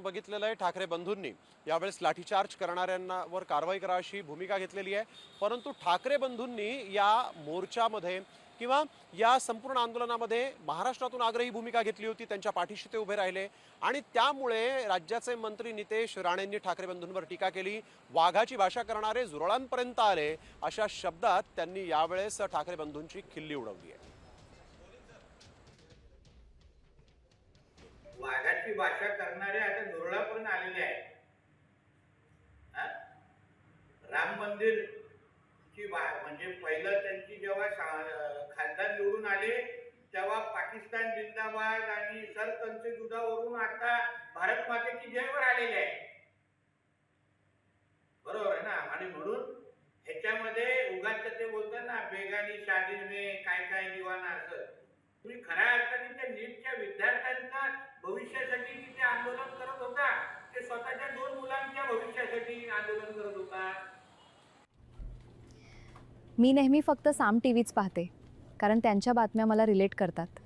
बघितलेलं आहे ठाकरे बंधूंनी यावेळेस लाठीचार्ज करणाऱ्यांवर कारवाई करा अशी भूमिका घेतलेली आहे। परंतु ठाकरे बंधूंनी या मोर्चामध्ये किंवा या संपूर्ण आंदोलनामध्ये महाराष्ट्रातून आग्रही भूमिका घेतली होती, त्यांच्या पाठीशी ते उभे राहिले आणि त्यामुळे राज्याचे मंत्री नितेश राणेंनी ठाकरे बंधूंवर टीका केली। वाघाची भाषा करणारे जुरळांपर्यंत आले अशा शब्दात त्यांनी यावेळेस ठाकरे बंधूंची खिल्ली उडवली आहे। वाघाची भाषा करणारे आता धुरळापर्यंत आलेले आहेत। राम मंदिर ची म्हणजे पहिलं त्यांची जेव्हा खासदार निवडून आले तेव्हा पाकिस्तान जिंदाबाद आणि सरकंचे दुधावरून आता भारत मातेची जयवर आलेले आहे, बरोबर आहे ना। आणि म्हणून ह्याच्यामध्ये उगाच ते बोलतात ना बेगानी शादी में काय काय दिवाना, असं तुम्ही खऱ्या अर्थाने त्या नीटच्या विद्यार्थ्यांच्या भविष्यासाठी तिथे आंदोलन करत होता, ते स्वतःच्या 2 मुलांच्या भविष्यासाठी आंदोलन करत होता। मी नेहमी फक्त साम टीव्हीच पाहते, कारण त्यांच्या बातम्या मला रिलेट करतात।